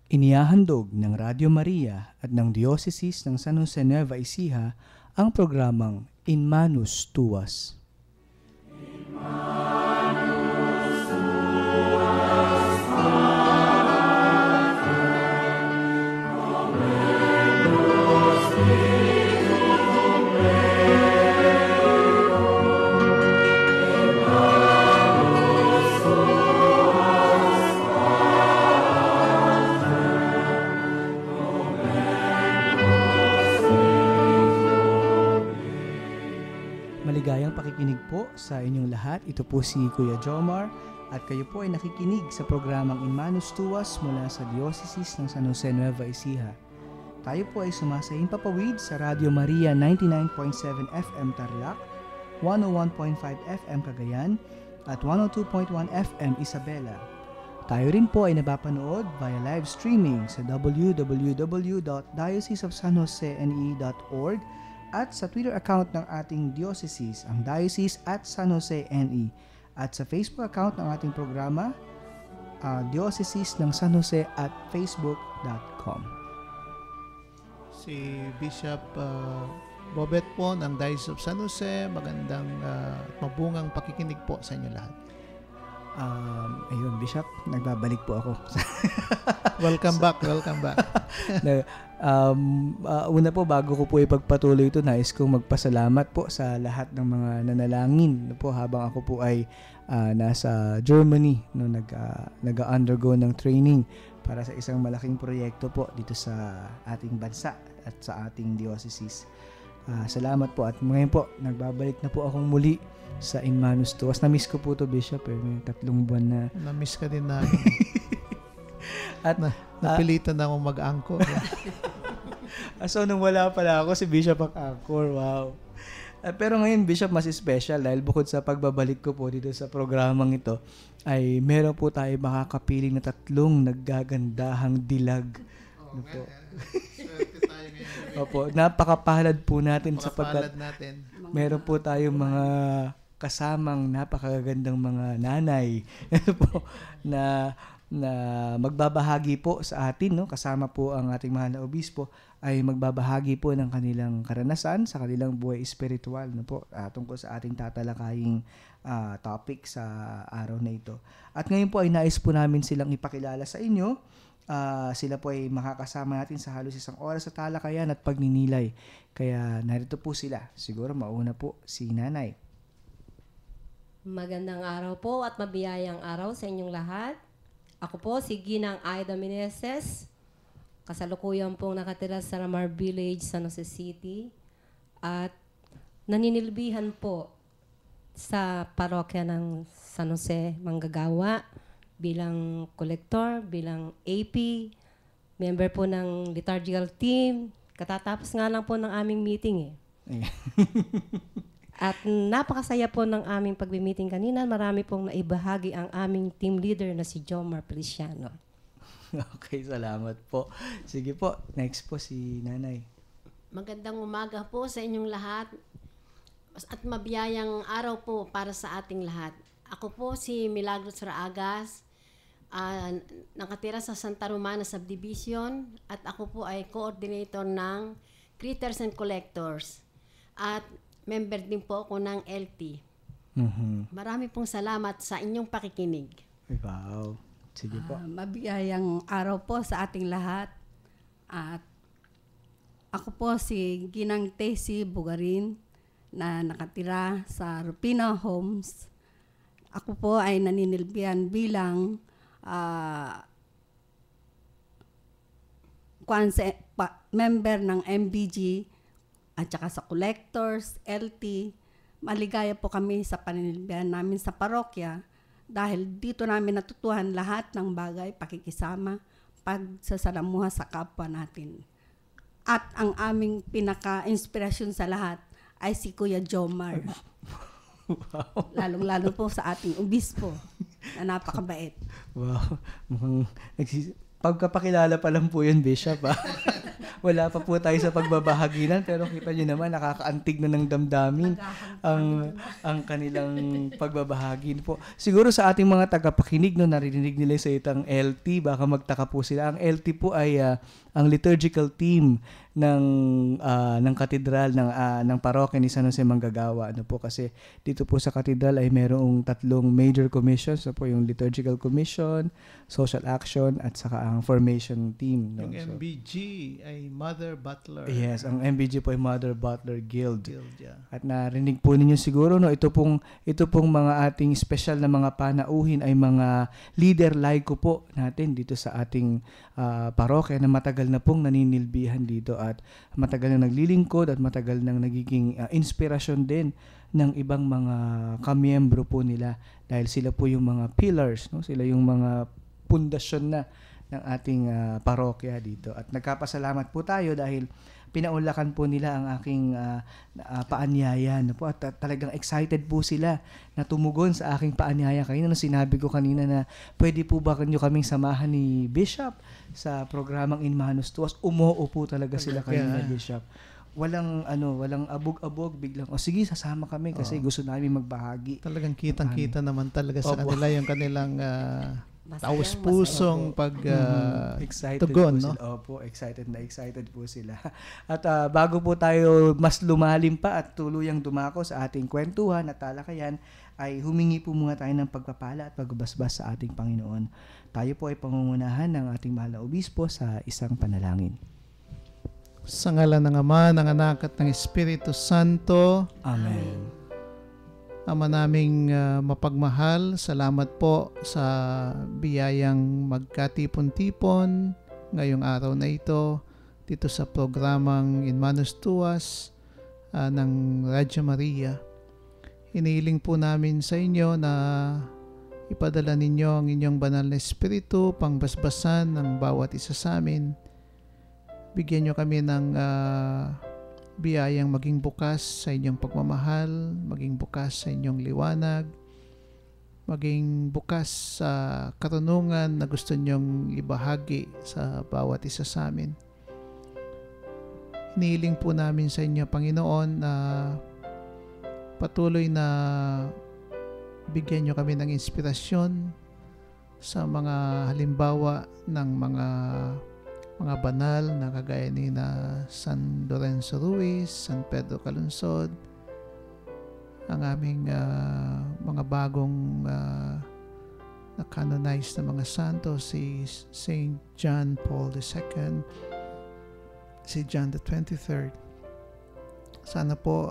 Inihahandog ng Radio Maria at ng Diocese ng San Jose Nueva Ecija ang programang In Manus Tuas. Maligayang pakikinig po sa inyong lahat. Ito po si Kuya Jomar at kayo po ay nakikinig sa programang In Manus Tuas mula sa Diocese ng San Jose Nueva Ecija. Tayo po ay sumasahing papawid sa Radio Maria 99.7 FM Tarlac, 101.5 FM Cagayan at 102.1 FM Isabela. Tayo rin po ay napapanood via live streaming sa www.dioceseofsanjosene.org at sa Twitter account ng ating diocese, ang Diocese at San Jose NE, at sa Facebook account ng ating programa, Diocese ng San Jose at facebook.com. Si Bishop Bobet po ng Diocese of San Jose, magandang mabungang pakikinig po sa inyo lahat. Ayun, Bishop, nagbabalik po ako. Welcome back. Una po, bago ko po ipagpatuloy ito, nais kong magpasalamat po sa lahat ng mga nanalangin po habang ako po ay nasa Germany no, nag-undergo ng training para sa isang malaking proyekto po dito sa ating bansa at sa ating diocese. Salamat po at ngayon po, nagbabalik na po akong muli sa In Manus Tuas. Na-miss ko po to, Bishop. May 3 buwan na. Na-miss ka din namin. At napilitan na akong mag-angkor. So, nung wala pala ako, si Bishop ang angkor. Wow. Pero ngayon, Bishop, mas special dahil bukod sa pagbabalik ko po dito sa programang ito, ay meron po tayo makakapiling na 3 naggagandahang dilag. Ano po? Opo, napakapalad po natin sapagkat meron po tayong mga kasamang napakagandang mga nanay po na magbabahagi po sa atin, no? Kasama po ang ating mahal na obispo ay magbabahagi po ng kanilang karanasan sa kanilang buhay espiritual, no po, tungkol sa ating tatalakaying topic sa araw na ito. At ngayon po ay nais po namin silang ipakilala sa inyo. Sila po ay makakasama natin sa halos 1 oras sa talakayan at pagninilay. Kaya narito po sila. Siguro mauna po si Nanay. Magandang araw po at mabiyayang araw sa inyong lahat. Ako po si Ginang Aida Meneses. Kasalukuyan pong nakatira sa Ramar Village, San Jose City. At naninilbihan po sa parokya ng San Jose Manggagawa bilang collector, bilang AP, member po ng liturgical team. Katatapos nga lang po ng aming meeting At napakasaya po ng aming pag-meeting kanina. Marami pong naibahagi ang aming team leader na si Jomar Feliciano. Okay, salamat po. Sige po, next po si Nanay. Magandang umaga po sa inyong lahat at mabiyayang araw po para sa ating lahat. Ako po si Milagros Raagas, nakatira sa Santa Romana Subdivision at ako po ay coordinator ng Critters and Collectors at member din po ako ng LT. Mm-hmm. Marami pong salamat sa inyong pakikinig. Wow. Sige po. Mabiyayang araw po sa ating lahat. At ako po si Ginang Tessie Bugarin na nakatira sa Rupina Homes. Ako po ay naninilbihan bilang member ng MBG at saka sa collectors, LT. Maligaya po kami sa paninilbihan namin sa parokya dahil dito namin natutuhan lahat ng bagay, pakikisama, pagsasalamuha sa kapwa natin. At ang aming pinaka-inspirasyon sa lahat ay si Kuya Jomar. Wow. Lalong-lalo po sa ating obispo na napakabait. Wow. Mukhang pagkapakilala pa lang po yun, Bishop. Wala pa po tayo sa pagbabahaginan, pero kita nyo naman, nakakaantig na ng damdamin ang kanilang pagbabahagi po. Siguro sa ating mga tagapakinig, no, narinig nila sa itang LT, baka magtaka po sila. Ang LT po ay ang liturgical team ng katedral ng parokya ni San Jose Manggagawa. Ano po, kasi dito po sa katedral ay merong 3 major commissions, so po yung liturgical commission, social action, at saka ang formation team. No? Yung MBG ay Mother Butler. Yes, ang MBG po ay Mother Butler Guild. Yeah. At narinig po ninyo siguro, no, ito pong mga ating special na mga panauhin ay mga leader laiko po natin dito sa ating parokya na matagal na pong naninilbihan dito at matagal na naglilingkod at matagal nang nagiging inspirasyon din ng ibang mga kamiyembro po nila, dahil sila po yung mga pillars, no? Sila yung mga pundasyon na ng ating parokya dito. At nagkapasalamat po tayo dahil pinaunlakan po nila ang aking paanyaya, no po, at talagang excited po sila na tumugon sa aking paanyaya. Kanina sinabi ko kanina na pwede po ba kanyo kaming samahan ni Bishop sa programang In Manus Tuas. Umuo po talaga sila kanina, Bishop. Walang abog-abog, biglang sige, sasama kami kasi gusto namin magbahagi. Talagang kitang-kita naman talaga sa kanila yung kanilang taos-pusong excited tugon, po no? Sila. Opo, excited po sila. At bago po tayo mas lumalim pa at tuluyang dumako sa ating kwentuhan at talakayan, ay humingi po muna tayo ng pagpapala at pagbabasbas sa ating Panginoon. Tayo po ay pangungunahan ng ating mahal na obispo sa isang panalangin. Sa ngalan ng Ama, ng Anak at ng Espiritu Santo. Amen. Ama naming mapagmahal, salamat po sa biyayang magkatipon-tipon ngayong araw na ito dito sa programang In Manus Tuas ng Radyo Maria. Hinihiling po namin sa inyo na ipadala ninyo ang inyong banal na espiritu pangbasbasan ng bawat isa sa amin. Bigyan nyo kami ng biyayang maging bukas sa inyong pagmamahal, maging bukas sa inyong liwanag, maging bukas sa karunungan na gusto nyong ibahagi sa bawat isa sa amin. Hinihiling po namin sa inyo, Panginoon, na patuloy na bigyan nyo kami ng inspirasyon sa mga halimbawa ng mga banal na kagaya ni na San Lorenzo Ruiz, San Pedro Calungsod, ang aming mga bagong na-canonized na mga santo, si Saint John Paul II, si John the 23rd. Sana po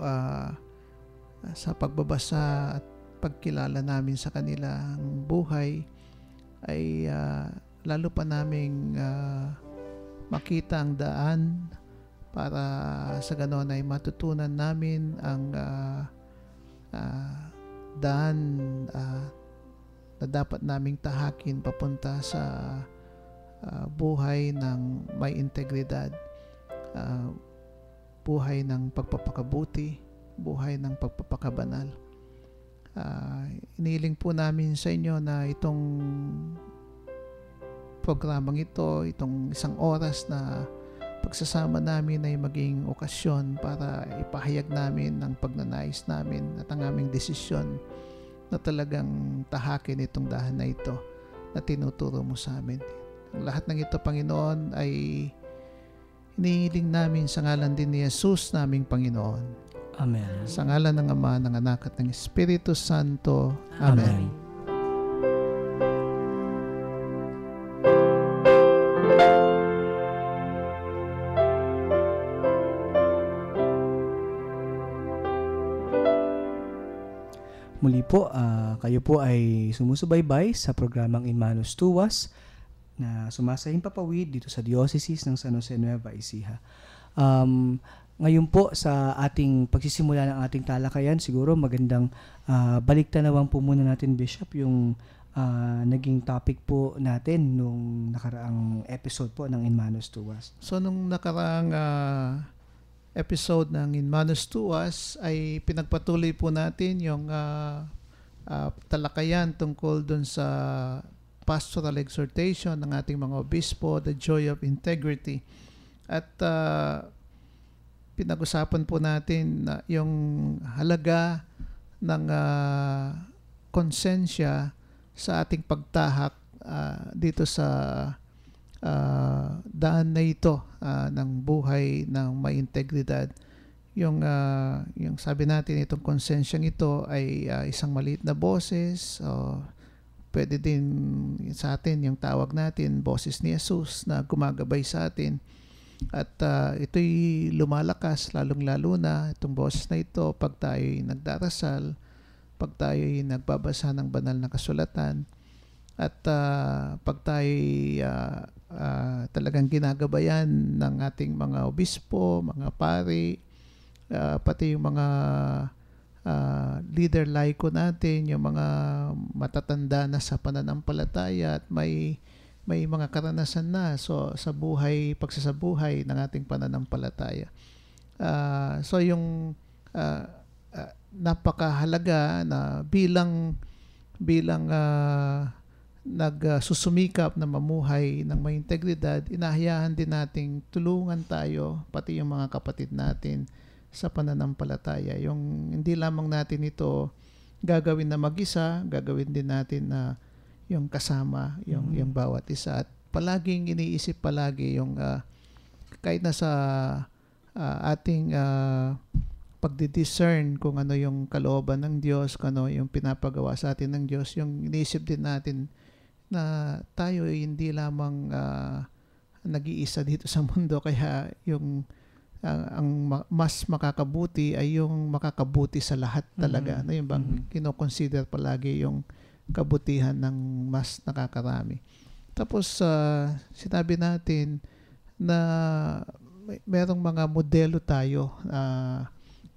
sa pagbabasa at pagkilala namin sa kanilang buhay ay lalo pa naming makita ang daan para sa ganon ay matutunan namin ang daan na dapat naming tahakin papunta sa buhay ng may integridad, buhay ng pagpapakabuti, buhay ng pagpapakabanal. Iniling po namin sa inyo na itong programang ito, itong isang oras na pagsasama namin ay maging okasyon para ipahayag namin ang pagnanais namin at ang aming desisyon na talagang tahakin itong dahan na ito na tinuturo mo sa amin. Ang lahat ng ito, Panginoon, ay hinihiling namin sa ngalan din ni Jesus naming Panginoon. Amen. Sa ngalan ng Ama, ng Anak at ng Espiritu Santo. Amen. Muli po, kayo po ay sumusubaybay sa programang In Manus Tuas na sumasahing papawid dito sa Diocese ng San Jose Nueva Ecija. Ngayon po sa ating pagsisimula ng ating talakayan, siguro magandang baliktanawan po muna natin, Bishop, yung naging topic po natin nung nakaraang episode po ng In Manus Tuas. So nung nakaraang episode ng In Manus Tuas ay pinagpatuloy po natin yung talakayan tungkol dun sa pastoral exhortation ng ating mga obispo, the joy of integrity. At pinag-usapan po natin na yung halaga ng konsensya sa ating pagtahak dito sa daan na ito ng buhay ng may integridad. Yung sabi natin, itong konsensyang ito ay isang maliit na boses. Pwede din sa atin yung tawag natin, boses ni Jesus na gumagabay sa atin. At ito'y lumalakas, lalong-lalo na itong boses na ito pag tayo'y nagdarasal, pag tayo'y nagbabasa ng banal na kasulatan, at pag tayo'y talagang ginagabayan ng ating mga obispo, mga pari, pati yung mga leader laiko natin, yung mga matatanda na sa pananampalataya at may mga karanasan na sa pagsasabuhay ng ating pananampalataya. So yung napakahalaga na bilang nagsusumikap na mamuhay ng may integridad, inahayahan din nating tulungan tayo, pati yung mga kapatid natin sa pananampalataya. Yung hindi lamang natin ito gagawin na mag-isa, gagawin din natin na yung kasama, yung bawat isa. At palaging iniisip yung kahit na sa ating pagdi-discern kung ano yung kalooban ng Diyos, kung ano yung pinapagawa sa atin ng Diyos, yung iniisip din natin na tayo ay hindi lamang nag-iisa dito sa mundo, kaya yung ang mas makakabuti ay yung makakabuti sa lahat talaga. Ano yung bang kino-consider palagi yung kabutihan ng mas nakakarami. Tapos sinabi natin na merong mga modelo tayo na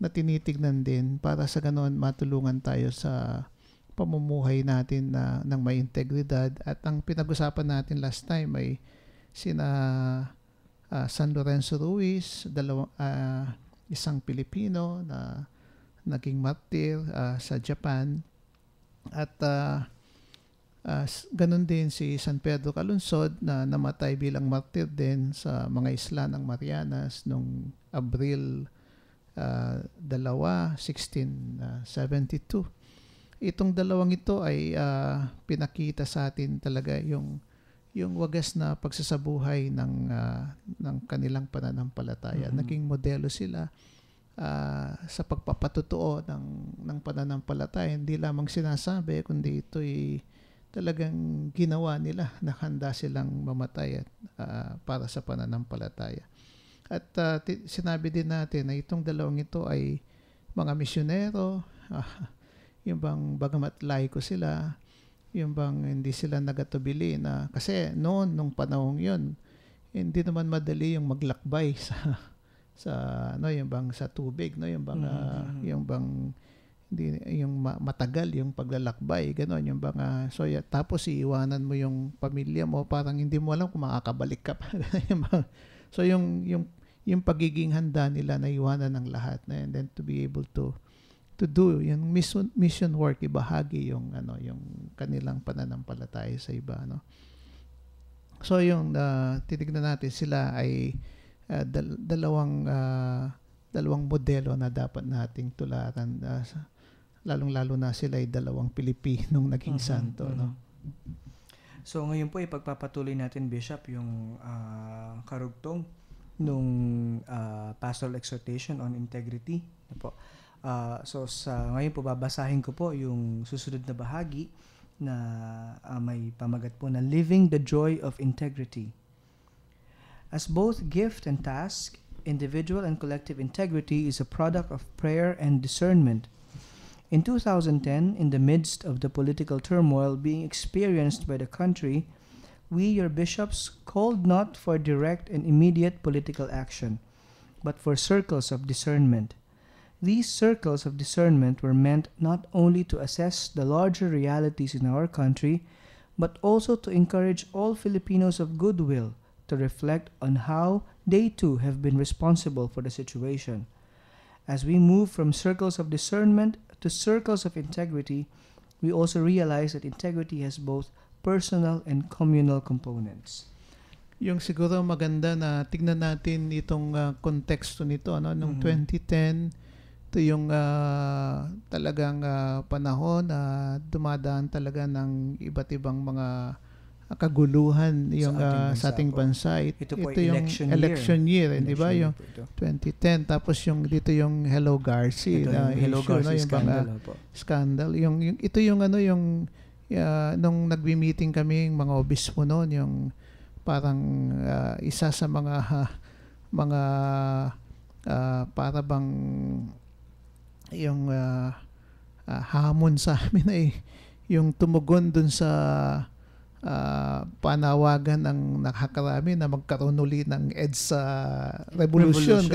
tinitignan din para sa ganoon matulungan tayo sa pamumuhay natin ng may integridad. At ang pinag-usapan natin last time ay sina San Lorenzo Ruiz, isang Pilipino na naging martir sa Japan, at ganun din si San Pedro Calungsod na namatay bilang martir din sa mga isla ng Marianas noong Abril 1672. Itong dalawang ito ay pinakita sa atin talaga yung wagas na pagsasabuhay ng kanilang pananampalataya. Naging modelo sila sa pagpapatutuo ng pananampalataya. Hindi lamang sinasabi, kundi ito'y talagang ginawa nila na handa silang mamatay para sa pananampalataya. At sinabi din natin na itong dalawang ito ay mga misyonero, yung bang bagamat laiko sila, yung bang hindi sila nagatubili na, kasi nung panahong yun, hindi naman madali yung maglakbay sa yung bang sa tubig, yung bang yung bang hindi yung matagal yung paglalakbay, gano'n, yung bang tapos iiwanan mo yung pamilya mo, parang hindi mo alam kung makakabalik ka pa. So yung pagiging handa nila na iwanan ng lahat, and then to be able to do yung mission work, ibahagi yung kanilang pananampalataya sa iba, no. So yung titignan natin, sila ay dalawang modelo na dapat nating tularan, lalong-lalo na sila ay dalawang Pilipinong naging santo, no. So ngayon po ipagpapatuloy natin, Bishop, yung karugtong nung pastoral exhortation on integrity, po. So ngayon po babasahin ko po yung susunod na bahagi na may pamagat po na Living the Joy of Integrity. As both gift and task, individual and collective integrity is a product of prayer and discernment. In 2010, in the midst of the political turmoil being experienced by the country, we, your bishops, called not for direct and immediate political action, but for circles of discernment. These circles of discernment were meant not only to assess the larger realities in our country, but also to encourage all Filipinos of goodwill to reflect on how they too have been responsible for the situation. As we move from circles of discernment to circles of integrity, we also realize that integrity has both personal and communal components. Yung siguro maganda na tignan natin itong konteksto nito, ano, nung 2010, ito yung talagang panahon na dumadaan talaga ng iba't ibang mga kaguluhan yung sa ating bansa. Ito po yung election year, di ba? Yung 2010, tapos yung dito yung Hello Garci, Hello Garci scandal, scandal. Yung ito yung ano yung nung nagbi-meeting kami mga obispo noon, yung parang isa sa mga para bang yung hamon sa amin ay yung tumugon dun sa panawagan ng nakakarami na magkaroon ulit ng EDSA revolution.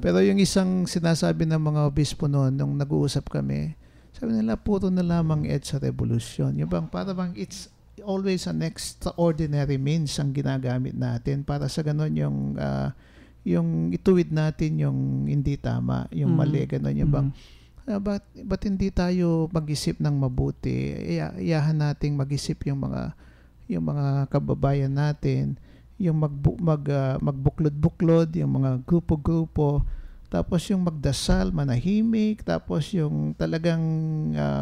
Pero yung isang sinasabi ng mga obispo noon, nung nag-uusap kami, sabi nila, puro na lamang EDSA revolution. Yung bang, para bang it's always an extraordinary means ang ginagamit natin para sa ganun yung ituwid natin yung hindi tama, yung mali, ganun. Yung bang, ba't hindi tayo mag-isip ng mabuti? Iyahan nating mag-isip yung mga kababayan natin, yung magbuklod-buklod, yung mga grupo-grupo, tapos yung magdasal, manahimik, tapos yung talagang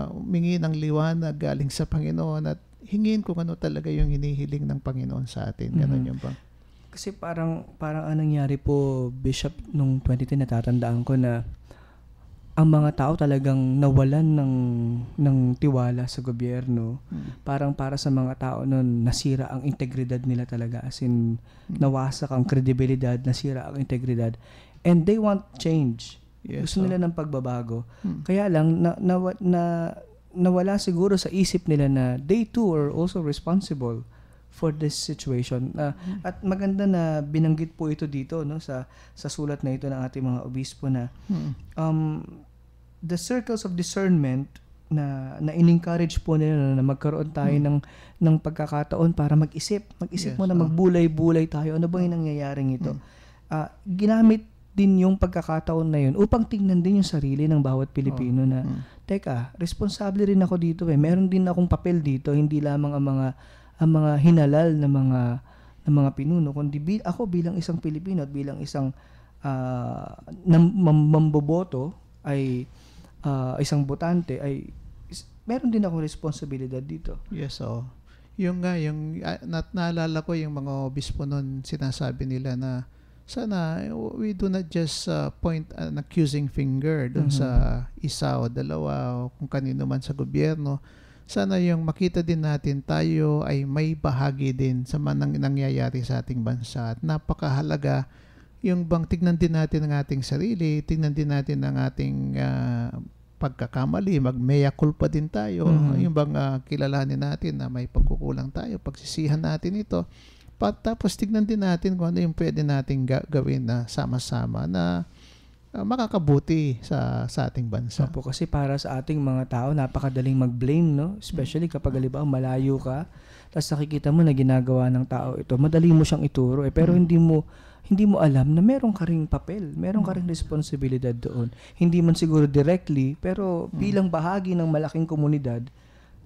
humingi ng liwanag galing sa Panginoon at hingin kung ano talaga yung hinihiling ng Panginoon sa atin. Ganun yung bang. Kasi parang anong nangyari po, Bishop, nung 2010, natatandaan ko na ang mga tao talagang nawalan ng tiwala sa gobyerno. Parang para sa mga tao noon, nasira ang integridad nila talaga. As in, nawasak ang kredibilidad, nasira ang integridad. And they want change. Yes, gusto nila ng pagbabago. Kaya lang, nawala siguro sa isip nila na they too are also responsible for this situation. At maganda na binanggit po ito dito, no, sa sulat na ito ng ating mga obispo na the circles of discernment na in-encourage po nila na magkaroon tayo ng pagkakataon para mag-isip mo na magbulay-bulay tayo. Ano bang nangyayaring ito? Ginamit din yung pagkakataon na yun upang tingnan din yung sarili ng bawat Pilipino na teka, responsable rin ako dito meron din akong papel dito, hindi lamang ang mga hinalal na mga pinuno, kundi ako bilang isang Pilipino at bilang isang mamboboto ay isang botante ay meron din akong responsibilidad dito. Yes, yung naalala ko yung mga obispo noon, sinasabi nila na sana we do not just point an accusing finger dun sa isa o dalawa o kung kanino man sa gobyerno. Sana yung makita din natin tayo ay may bahagi din sa nangyayari sa ating bansa. At napakahalaga yung bang tignan din natin ang ating sarili, tignan din natin ang ating pagkakamali, mag-mea culpa din tayo. Yung bang kilalanin natin na may pagkukulang tayo, pagsisihan natin ito. Tapos tignan din natin kung ano yung pwede nating gawin na sama-sama na makakabuti sa ating bansa. Opo, kasi para sa ating mga tao, napakadaling mag-blame, no? Especially kapag halimbawa malayo ka, tapos nakikita mo na ginagawa ng tao ito, madali mo siyang ituro pero hindi mo alam na meron ka ring papel, meron ka ring responsibilidad doon. Hindi man siguro directly, pero bilang bahagi ng malaking komunidad,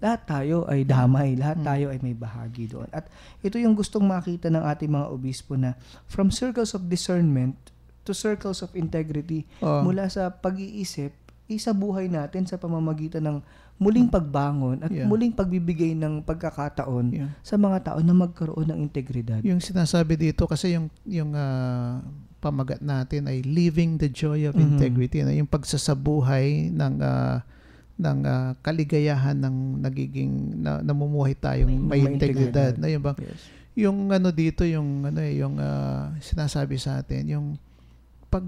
lahat tayo ay damay, lahat tayo ay may bahagi doon. At ito yung gustong makita ng ating mga obispo na from circles of discernment to circles of integrity, mula sa pag-iisip, isabuhay natin sa pamamagitan ng muling pagbangon at muling pagbibigay ng pagkakataon sa mga tao na magkaroon ng integridad. Yung sinasabi dito kasi yung pamagat natin ay living the joy of integrity, na yung pagsasabuhay ng kaligayahan ng nagiging namumuhay tayong may integridad. Na yung bang yung dito yung sinasabi sa atin, yung pag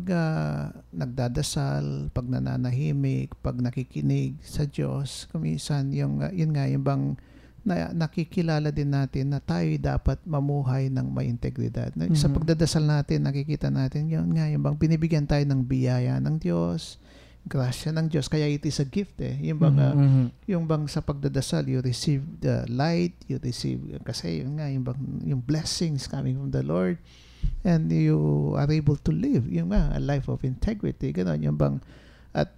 nagdadasal, pag nananahimik, pag nakikinig sa Diyos, kumisan yun nga yung bang nakikilala din natin na tayo dapat mamuhay ng may integridad. Sa pagdadasal natin, nakikita natin yun nga yung bang binibigyan tayo ng biyaya ng Diyos, grasya ng Diyos, kaya it is a gift yung bang yung bang sa pagdadasal you receive the light, you receive kasi yun nga yung blessings coming from the Lord, and you are able to live yung a life of integrity, gano'n yung bang at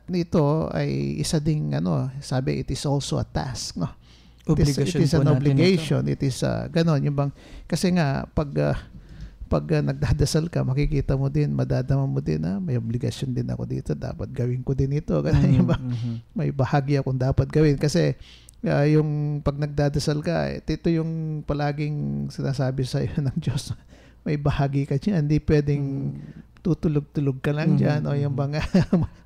nito ay isa ding sabi, it is also a task, no? Obligasyon it is po an natin obligation. It is ganon yung bang kasi nga pag nagdadasal ka, makikita mo din, madadama mo din may obligasyon din ako dito, dapat gawin ko din ito. Ganun yung may bahagi akong dapat gawin kasi yung pag nagdadasal ka, ito yung palaging sinasabi sa iyo ng Diyos. May bahagi ka diyan, hindi pwedeng tutulog-tulog ka lang diyan o yung bang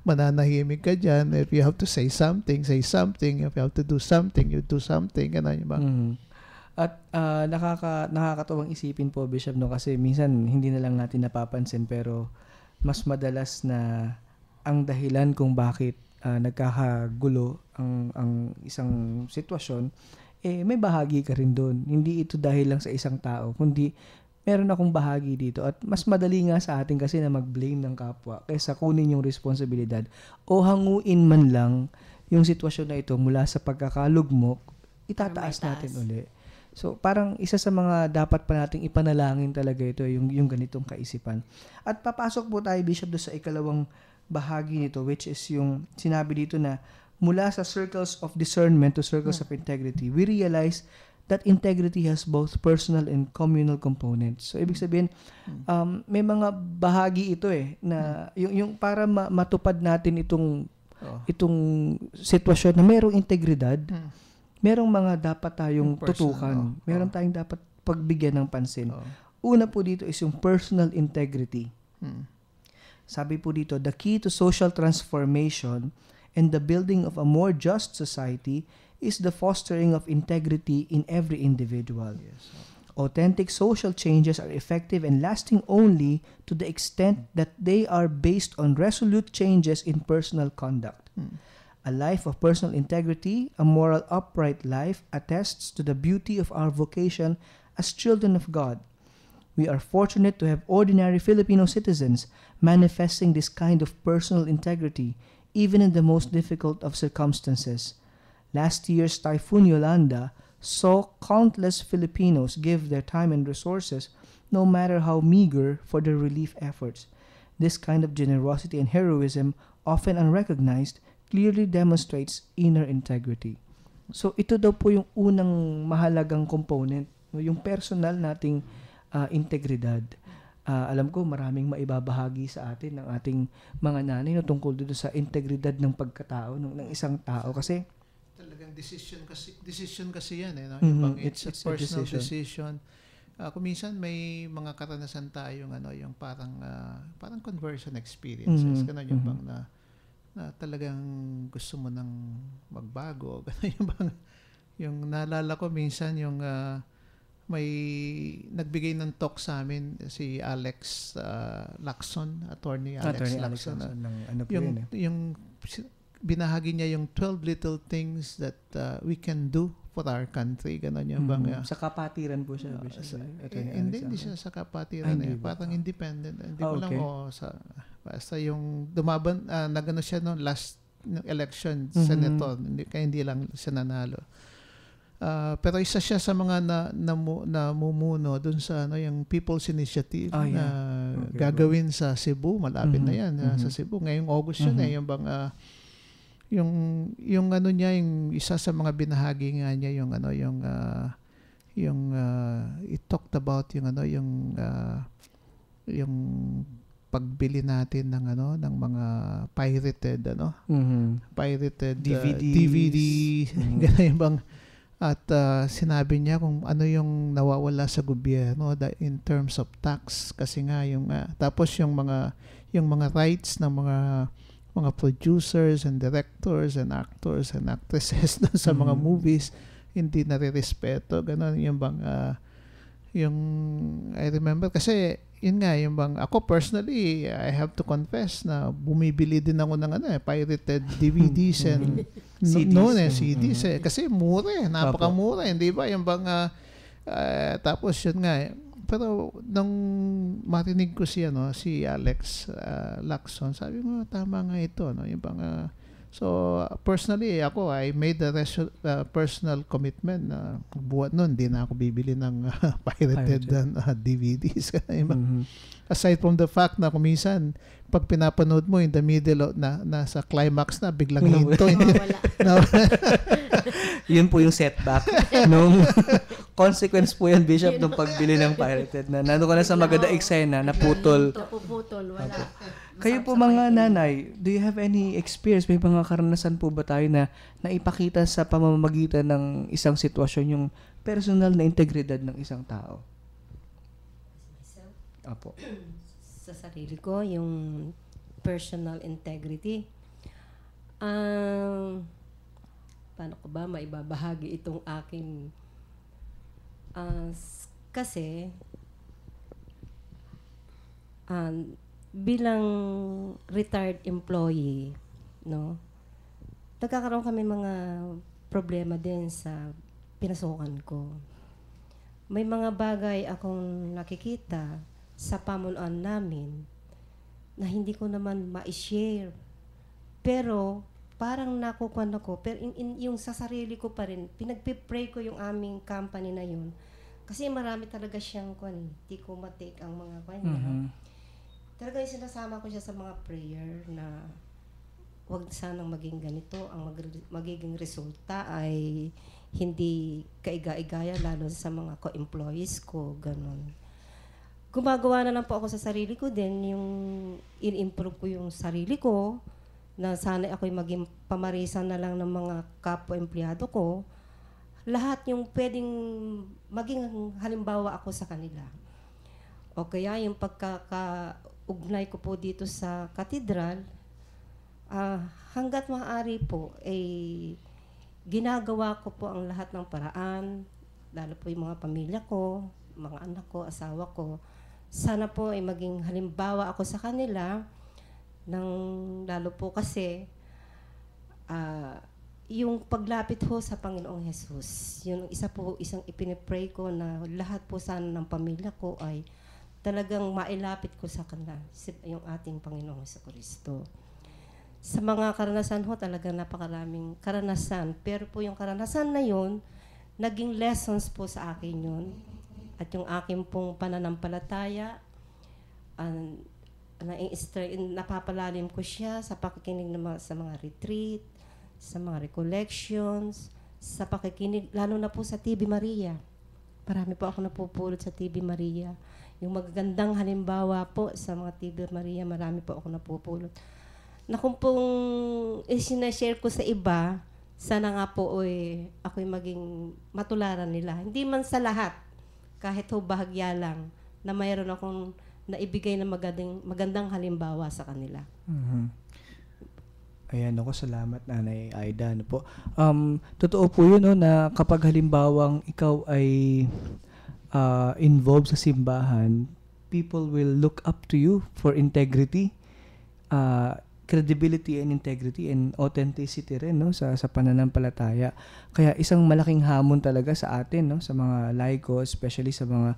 mananahimik ka diyan. If you have to say something, say something. If you have to do something, you do something. Ganun yung bang. At nakakatuwang isipin po, Bishop, no, kasi minsan hindi na lang natin napapansin pero mas madalas na ang dahilan kung bakit nagkakagulo ang isang sitwasyon, may bahagi ka rin doon. Hindi ito dahil lang sa isang tao, kundi meron akong bahagi dito. At mas madali nga sa atin kasi na mag-blame ng kapwa kaysa kunin yung responsibilidad o hanguin man lang yung sitwasyon na ito mula sa pagkakalugmok, itataas natin uli. So, parang isa sa mga dapat pa nating ipanalangin talaga ito, yung ganitong kaisipan. At papasok po tayo, Bishop, doon sa ikalawang bahagi nito, which is yung sinabi dito na mula sa circles of discernment to circles of integrity, we realize that integrity has both personal and communal components. So, ibig sabihin, may mga bahagi ito na yung para matupad natin itong sitwasyon na mayroong integridad, merong mga dapat tayong tutukan. Meron tayong dapat pagbigyan ng pansin. Una po dito is yung personal integrity. Sabi po dito, the key to social transformation and the building of a more just society is the fostering of integrity in every individual. Yes. Authentic social changes are effective and lasting only to the extent that they are based on resolute changes in personal conduct. A life of personal integrity, a moral upright life, attests to the beauty of our vocation as children of God. We are fortunate to have ordinary Filipino citizens manifesting this kind of personal integrity, even in the most difficult of circumstances. Last year's Typhoon Yolanda saw countless Filipinos give their time and resources, no matter how meager, for their relief efforts. This kind of generosity and heroism, often unrecognized, clearly demonstrates inner integrity. So ito daw po yung unang mahalagang component, yung personal nating integridad. Alam ko maraming maibabahagi sa atin ng ating mga nanay tungkol dito sa integridad ng pagkatao ng isang tao kasi talagang decision kasi yan no? Yung it's a personal decision. Kung minsan may mga karanasan tayong yung parang conversion experiences ganun yung bang na talagang gusto mo nang magbago. Yung naalala ko minsan yung may nagbigay ng talk sa amin si Alex Lacson, attorney Alex Lacson. Yung binahagi niya yung 12 little things that we can do for our country. Ganon yung bang sa kapatiran po siya. Hindi siya sa kapatiran. Parang independent. Hindi ko lang basta yung dumaban, nagano siya no last election, senator, hindi lang siya nanalo. Pero isa siya sa mga namumuno dun sa yung People's Initiative gagawin sa Cebu, malapit na yan sa Cebu. Ngayong August yun yung bang yung ano niya, yung isa sa mga binahagi nga niya yung it talked about yung pagbili natin ng mga pirated DVD ganyan bang at sinabi niya kung ano yung nawawala sa gobyerno in terms of tax kasi nga yung tapos yung mga rights ng mga producers and directors and actors and actresses sa mga movies hindi nare-respeto ganon yung bang yung I remember kasi yun nga yung bang ako personally I have to confess na bumibili din ako ng pirated DVDs and CDs kasi mura napakamura hindi ba yung bang tapos yun nga pero nung marinig ko si Alex Lacson sabi mo tama nga ito yung bang so personally ako I made a personal commitment na buwan nun hindi na ako bibili ng pirated DVDs aside from the fact na kuminsan pag pinapanood mo in the middle nasa climax na biglang hinto Yun po yung setback. Nung consequence po yan, Bishop, nung pagbili ng pirated na. Nandun ka na sa maganda eksena, naputol. Napuputol, wala. Kayo po mga nanay, do you have any experience? May mga karanasan po ba tayo na naipakita sa pamamagitan ng isang sitwasyon yung personal na integridad ng isang tao? Apo. Sa sarili ko, yung personal integrity. Paano ko ba maibabahagi itong aking kasi bilang retired employee, no, nagkakaroon kami mga problema din sa pinasukan ko. May mga bagay akong nakikita sa pamunuan namin na hindi ko naman ma-share. Pero parang nakukuhan ako. Pero yung sa sarili ko pa rin, pinagpipray ko yung aming company na yun. Kasi marami talaga siyang hindi ko matake ang mga kanya. Talaga yung sinasama ko siya sa mga prayer na wag sanang maging ganito. Ang magiging resulta ay hindi kaiga-igaya, lalo sa mga co-employees ko, ganun. Gumagawa na lang po ako sa sarili ko din, yung in-improve ko yung sarili ko, na sana ako'y maging pamarisan na lang ng mga kapwa-empleyado ko. Lahat yung pwedeng maging halimbawa ako sa kanila. O kaya yung pagkakaugnay ko po dito sa katedral, hanggat maaari po, ginagawa ko po ang lahat ng paraan, lalo po yung mga pamilya ko, mga anak ko, asawa ko. Sana po ay maging halimbawa ako sa kanila, lalo po kasi yung paglapit ho sa Panginoong Jesus, yun isang ipinipray ko na lahat po sana ng pamilya ko ay talagang mailapit ko sa kanila, yung ating Panginoong Jesucristo. Sa mga karanasan ho, talagang napakaraming karanasan. Pero po yung karanasan na yun, naging lessons po sa akin yun. At yung aking pong pananampalataya, napapalalim ko siya sa pakikinig sa mga retreat, sa mga recollections, sa pakikinig, lalo na po sa TV Maria. Marami po ako napupulot sa TV Maria. Yung magagandang halimbawa po sa mga TV Maria, marami po ako napupulot. Na kung pong sinashare ko sa iba, sana nga po ako'y maging matularan nila. Hindi man sa lahat, kahit ho bahagya lang, na mayroon akong naibigay na magandang halimbawa sa kanila. Ayan ako, salamat Nanay Aida. Ano po? Totoo po yun, no, na kapag halimbawang ikaw ay involved sa simbahan, people will look up to you for integrity, credibility and integrity and authenticity rin, no, sa pananampalataya. Kaya isang malaking hamon talaga sa atin, no, sa mga laiko, especially sa mga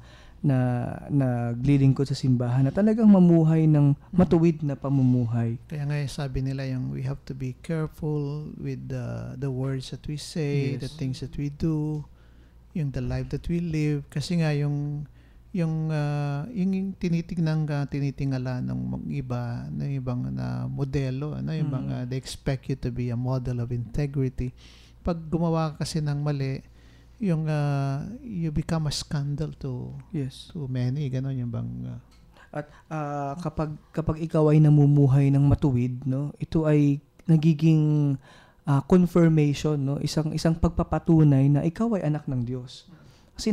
naglilingkod sa simbahan, na talagang mamuhay ng matuwid na pamumuhay. Kaya nga sabi nila yung we have to be careful with the words that we say, the things that we do, yung the life that we live, kasi nga yung tinitingala ng iba, ng ibang na modelo, yung mga they expect you to be a model of integrity. Pag gumawa ka kasi ng mali, yung you become a scandal to many, gano'n yung bang at kapag ikaw ay namumuhay ng matuwid, no, ito ay nagiging confirmation, no, isang pagpapatunay na ikaw ay anak ng Diyos. Kasi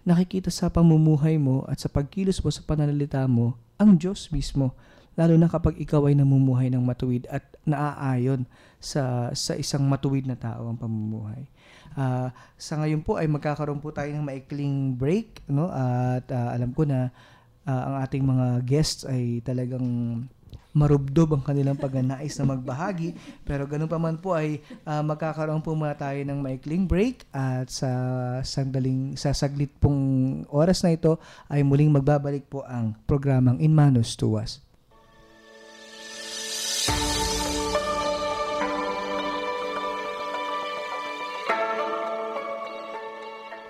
nakikita sa pamumuhay mo at sa pagkilos mo, sa pananalita mo, ang Diyos mismo. Lalo na kapag ikaw ay namumuhay ng matuwid at naaayon sa isang matuwid na tao ang pamumuhay. Sa ngayon po ay magkakaroon po tayo ng maikling break, no? At alam ko na ang ating mga guests ay talagang marubdob ang kanilang pagnanais na magbahagi. Pero ganun pa man po ay magkakaroon po muna tayo ng maikling break, at sa saglit pong oras na ito ay muling magbabalik po ang programang In Manos Tuwas.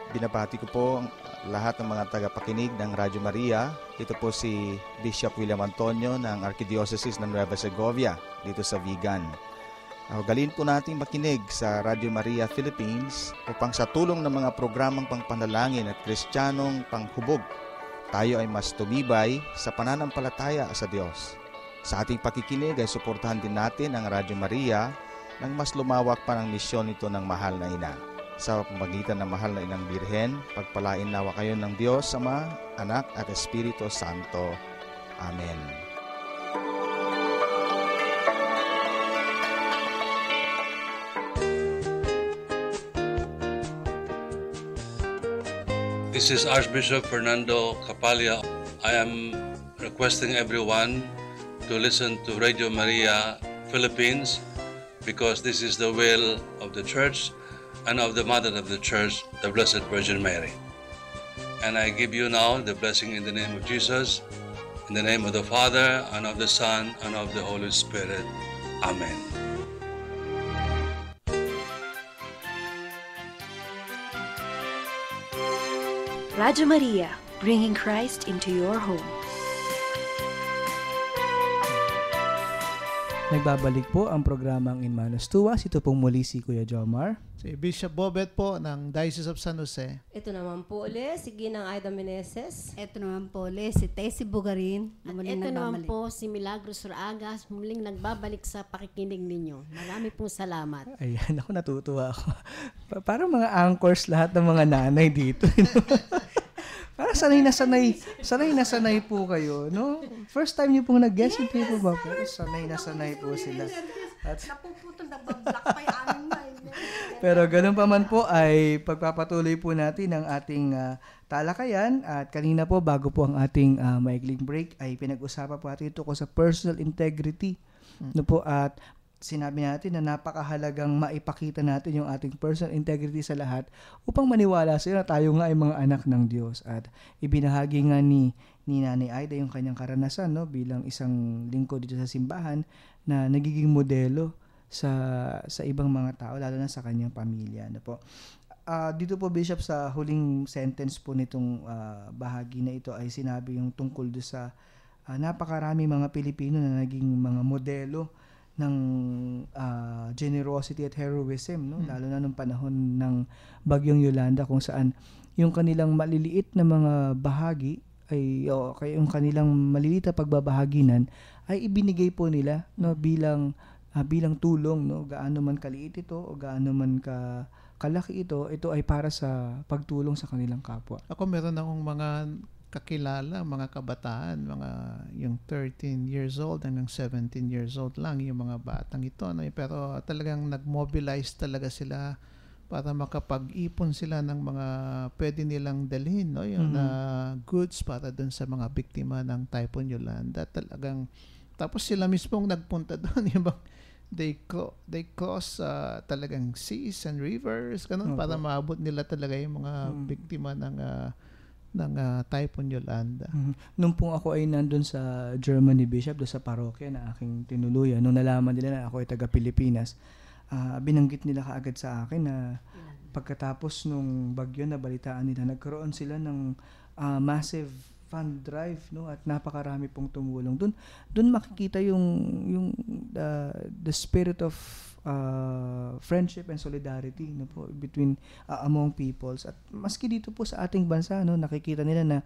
Binabati ko po lahat ng mga tagapakinig ng Radyo Maria. Ito po si Bishop William Antonio ng Archdiocese ng Nueva Segovia dito sa Vigan. Galin po natin makinig sa Radio Maria Philippines upang sa tulong ng mga programang pangpanalangin at kristyanong panghubog, tayo ay mas tumibay sa pananampalataya sa Diyos. Sa ating pakikinig ay suportahan din natin ang Radio Maria nang mas lumawak pa ng misyon nito ng Mahal na Ina. Sa pamamagitan ng Mahal na Inang Birhen, pagpalain nawa kayo ng Diyos, Ama, Anak at Espiritu Santo. Amen. This is Archbishop Fernando Capalla. I am requesting everyone to listen to Radio Maria Philippines because this is the will of the Church and of the Mother of the Church, the Blessed Virgin Mary. And I give you now the blessing in the name of Jesus, in the name of the Father, and of the Son, and of the Holy Spirit. Amen. Radio Maria, bringing Christ into your home. Nagbabalik po ang programang In Manos Tuwas. Ito pong muli si Kuya Jomar. Si Bishop Bobet po ng Diocese of San Jose. Ito naman po ulit, si Ginang Aida Meneses. Ito naman po ulit, si Tessie Bugarin. At ito naman po si Milagros Raagas, muling nagbabalik sa pakikinig ninyo. Marami pong salamat. Ayan, ako natutuwa ako. Parang mga anchors lahat ng mga nanay dito. Parang sanay na sanay po kayo, no? First time niyo pong nag-guest, hindi po ba? Pero sanay na sanay po sila. At Napuputol, nagbablock pa yung aming mind. pero ganun pa man po ay pagpapatuloy po natin ang ating talakayan. At kanina po, bago po ang ating maikling break, ay pinag-usapan po natin ito sa personal integrity. No po, at sinabi natin na napakahalagang maipakita natin yung ating personal integrity sa lahat upang maniwala sila na tayo nga ay mga anak ng Diyos. At ibinahagi nga ni Nanay Aida yung kanyang karanasan, no, bilang isang lingkod dito sa simbahan na nagiging modelo sa ibang mga tao, lalo na sa kanyang pamilya. No po. Dito po, Bishop, sa huling sentence po nitong bahagi na ito ay sinabi yung tungkol do sa napakarami mga Pilipino na naging mga modelo ng generosity at heroism, no? Lalo na nung panahon ng Bagyong Yolanda, kung saan yung kanilang maliliit na mga bahagi ay yung kanilang maliliit na pagbabahaginan ay ibinigay po nila, no, bilang tulong, no, gaano man kaliit ito o gaano man kalaki ito ay para sa pagtulong sa kanilang kapwa. Ako meron akong mga kakilala, mga kabataan, mga yung 13 years old hanggang 17 years old lang yung mga batang ito, no? Pero talagang nag-mobilize talaga sila para makapag-ipon sila ng mga pwede nilang dalhin, no? Yung goods para dun sa mga biktima ng Typhoon Yolanda. Talagang tapos sila mismong nagpunta doon, yung they cross talagang seas and rivers ganun, para maabot nila talaga yung mga biktima ng Typhoon Yolanda. Nung po ako ay nandun sa Germany, Bishop, doon sa parokya na aking tinuluyan, nung nalaman nila na ako ay taga-Pilipinas, binanggit nila kaagad sa akin na pagkatapos nung bagyo na balitaan nila, nagkaroon sila ng massive fund drive, no, at napakarami pong tumulong. Doon makikita yung the spirit of friendship and solidarity, no, po, between among peoples. At maski dito po sa ating bansa, no, nakikita nila na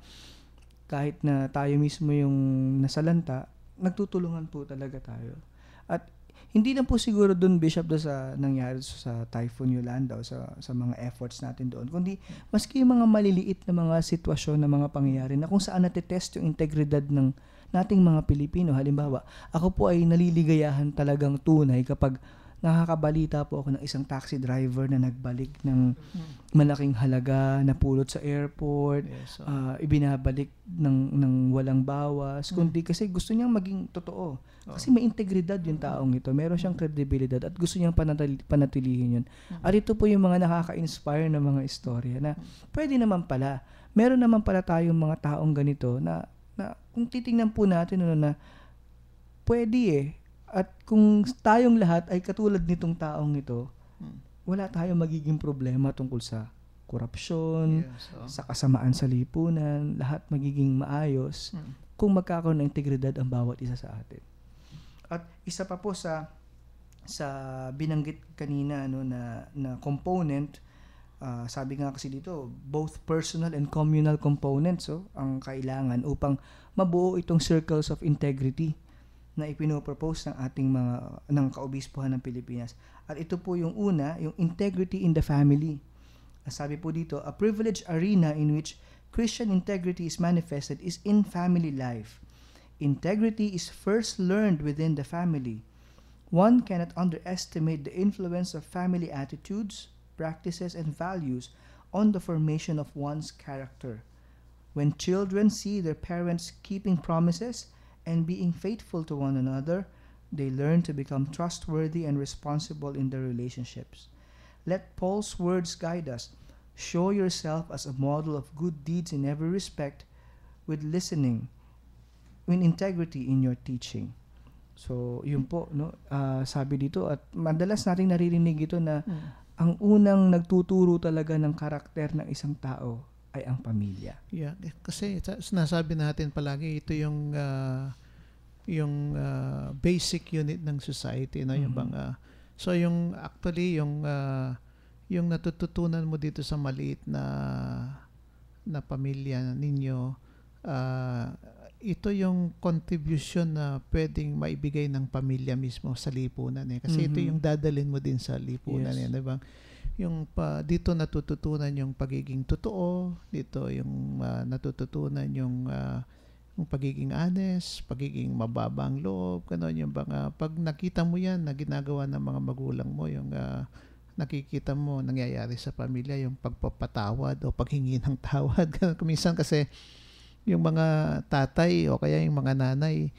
kahit na tayo mismo yung nasalanta, nagtutulungan po talaga tayo. At hindi lang po siguro doon, Bishop, doon sa nangyari sa Typhoon Yolanda o sa mga efforts natin doon, kundi maski yung mga maliliit na mga sitwasyon na mga pangyayari na kung saan natetest yung integridad ng nating mga Pilipino. Halimbawa, ako po ay naliligayahan talagang tunay kapag nakakabalita po ako ng isang taxi driver na nagbalik ng malaking halaga na pulot sa airport, ibinabalik ng walang bawas, kundi kasi gusto niyang maging totoo. Kasi may integridad yung taong ito, meron siyang kredibilidad at gusto niyang panatilihin yun. At ito po yung mga nakaka-inspire na mga istorya na pwede naman pala, meron naman pala tayong mga taong ganito na kung titingnan po natin na pwede at kung tayong lahat ay katulad nitong taong ito, wala tayong magiging problema tungkol sa korupsyon, sa kasamaan sa lipunan, lahat magiging maayos kung magkakaroon ng integridad ang bawat isa sa atin. At isa pa po sa sa binanggit kanina na component, sabi nga kasi dito, both personal and communal components ang kailangan upang mabuo itong circles of integrity na ipinopropose ng kaobispuhan ng Pilipinas. At ito po yung una, yung integrity in the family. Sabi po dito, a privileged arena in which Christian integrity is manifested is in family life. Integrity is first learned within the family. One cannot underestimate the influence of family attitudes, practices, and values on the formation of one's character. When children see their parents keeping promises and being faithful to one another, they learn to become trustworthy and responsible in their relationships. Let Paul's words guide us. Show yourself as a model of good deeds in every respect, with listening, with integrity in your teaching. So, yun po, sabi dito, at madalas nating naririnig ito na ang unang nagtuturo talaga ng karakter ng isang tao ay ang pamilya. Yeah, kasi sinasabi natin palagi, ito yung basic unit ng society, no? Yung so yung actually yung natututunan mo dito sa maliit na pamilya ninyo, ito yung contribution na pwedeng maibigay ng pamilya mismo sa lipunan kasi ito yung dadalhin mo din sa lipunan, di ba? Yung dito natututunan yung pagiging totoo, dito yung natututunan yung pagiging honest, pagiging mababang loob, gano'n yung pag nakita mo yan na ginagawa ng mga magulang mo, yung nakikita mo nangyayari sa pamilya, yung pagpapatawad o paghingi ng tawad. Minsan kasi yung mga tatay o kaya yung mga nanay,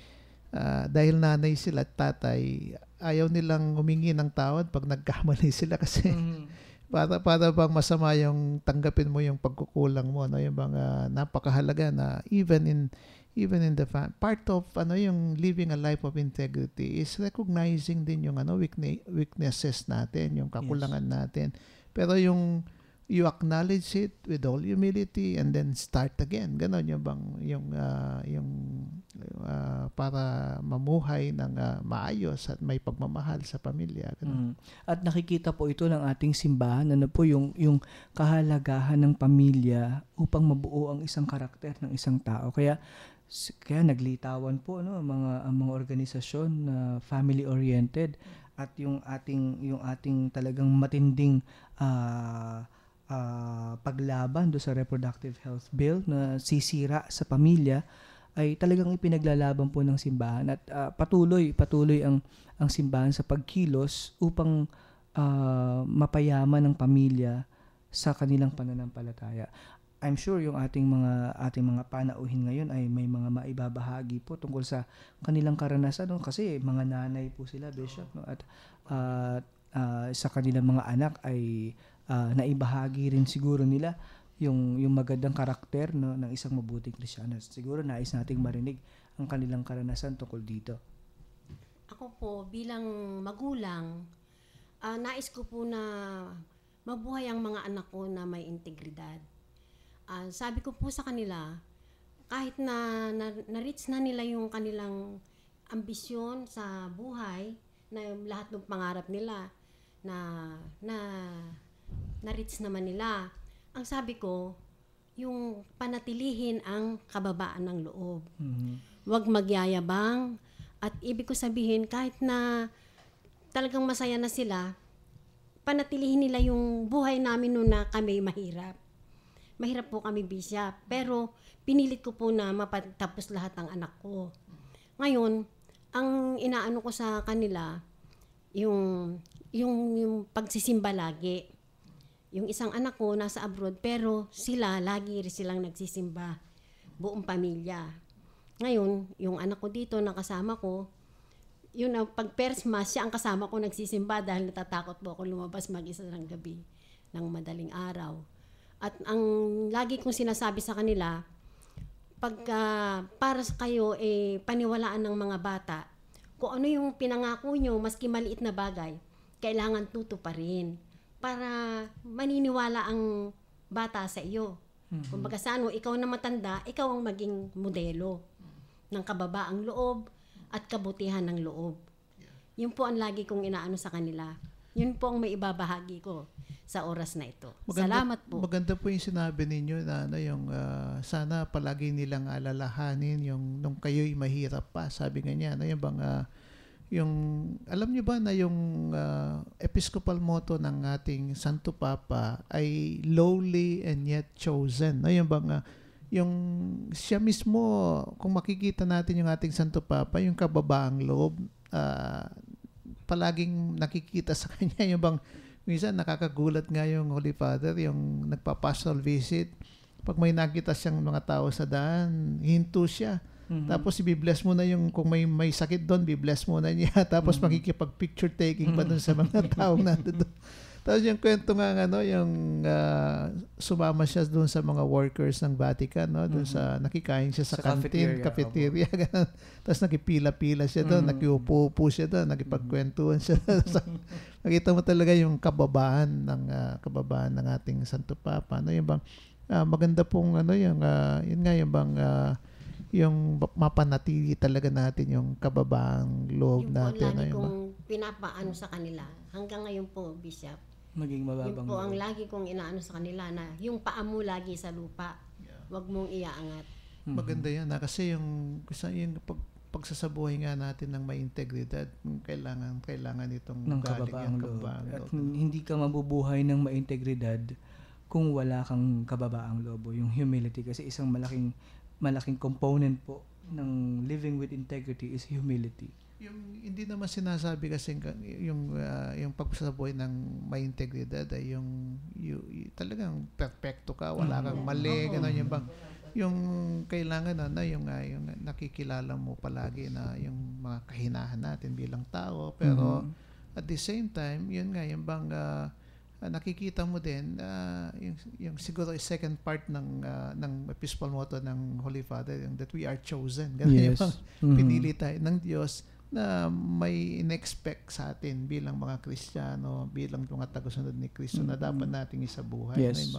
dahil nanay sila at tatay, ayaw nilang humingi ng tawad pag nagkamali sila kasi para bang masama yung tanggapin mo yung pagkukulang mo, no? Yung mga napakahalaga na even in the part of yung living a life of integrity is recognizing din yung weaknesses natin, yung kakulangan natin, pero yung you acknowledge it with all humility and then start again. Ganon yung para mamuhay ng maayos at may pagmamahal sa pamilya. At nakikita po ito ng ating simbahan, po yung kahalagahan ng pamilya upang mabuo ang isang karakter ng isang tao. Kaya naglitawan po ang mga organisasyon na family oriented at yung ating talagang matinding paglaban do sa reproductive health bill na sisira sa pamilya ay talagang ipinaglalaban po ng simbahan at patuloy ang simbahan sa pagkilos upang mapayaman ng pamilya sa kanilang pananampalataya. I'm sure yung ating mga panauhin ngayon ay may mga maibabahagi po tungkol sa kanilang karanasan, kasi mga nanay po sila, Bishop, at sa kanilang mga anak ay naibahagi rin siguro nila yung magandang karakter, no, ng isang mabuting Kristiyano. Siguro nais nating marinig ang kanilang karanasan tungkol dito. Ako po bilang magulang, nais ko po na mabuhay ang mga anak ko na may integridad. Sabi ko po sa kanila, kahit na-reach na nila yung kanilang ambisyon sa buhay, na lahat ng pangarap nila na-reach naman nila. Ang sabi ko, yung panatilihin ang kababaan ng loob. Huwag magyayabang. At ibig ko sabihin, kahit na talagang masaya na sila, panatilihin nila yung buhay namin noon na kami mahirap. Mahirap po kami, Bishop. Pero pinilit ko po na mapatapos lahat ng anak ko. Ngayon, ang inaano ko sa kanila, yung pagsisimba lagi. Yung isang anak ko nasa abroad, pero sila lagi silang nagsisimba, buong pamilya. Ngayon, yung anak ko dito na kasama ko, yun pag first mass, siya ang kasama ko nagsisimba dahil natatakot po ako lumabas mag-isa ng gabi ng madaling araw. At ang lagi kong sinasabi sa kanila, para sa kayo paniwalaan ng mga bata, kung ano yung pinangako nyo, maski maliit na bagay, kailangan tutuparin para maniniwala ang bata sa iyo. Kumbaga ikaw na matanda, ikaw ang maging modelo ng kababaang loob at kabutihan ng loob. Yun po ang lagi kong inaano sa kanila. Yun po ang may ibabahagi ko sa oras na ito. Salamat po. Maganda po yung sinabi ninyo na yung sana palagi nilang alalahanin yung nung kayo'y mahirap pa. Sabi nga niya, yung bang yung alam niyo ba na yung episcopal motto ng ating Santo Papa ay lowly and yet chosen. Yung bang yung siya mismo, kung makikita natin yung ating Santo Papa, yung kababaang loob, palaging nakikita sa kanya yung bang minsan nakakagulat nga yung Holy Father, yung nagpa-pastoral visit. Pag may nakita siyang mga tao sa daan, hinto siya. Tapos i-bless mo na yung kung may sakit doon, bi-bless mo na niya. Tapos makikipag-picture taking pa doon sa mga taong nandoon. Tapos yung kwento nga yung sumama siya doon sa mga workers ng Vatican, no? Doon sa nakikain siya sa canteen, cafeteria. Tapos nakipila-pila siya doon, nakiupo-upo siya doon, nakipagkwentuhan siya. Nakita mo talaga yung kababaan ng ating Santo Papa. Yung bang maganda pong yun nga yung bang yung mapanatili talaga natin yung kababaang loob natin. Yung po ang lagi kong pinapaano sa kanila. Hanggang ngayon po, Bishop. Maging mababang yun po ang lagi kong inaano sa kanila na yung paa mo lagi sa lupa. Huwag mong iaangat. Maganda yan. Kasi yung pagsasabuhay nga natin ng may integridad, kailangan itong ng kababaang loob. At hindi ka mabubuhay ng may integridad kung wala kang kababaang loob, yung humility. Kasi isang malaking component po ng living with integrity is humility. Yung hindi naman sinasabi kasi yung pagsasabuhay ng may integridad ay yung talagang perfecto ka, wala kang mali, gano'n yung bang yung kailangan yung nakikilala mo palagi na yung mga kahinahan natin bilang tao, pero at the same time yun nga yung bang nakikita mo din yung siguro second part ng episcopal motto ng Holy Father, yung that we are chosen. Ganun yes. Yung pinili tayo ng Diyos na may in-expect sa atin bilang mga Kristiyano, bilang mga tagasunod ni Kristo na dapat nating isabuhay. Yes.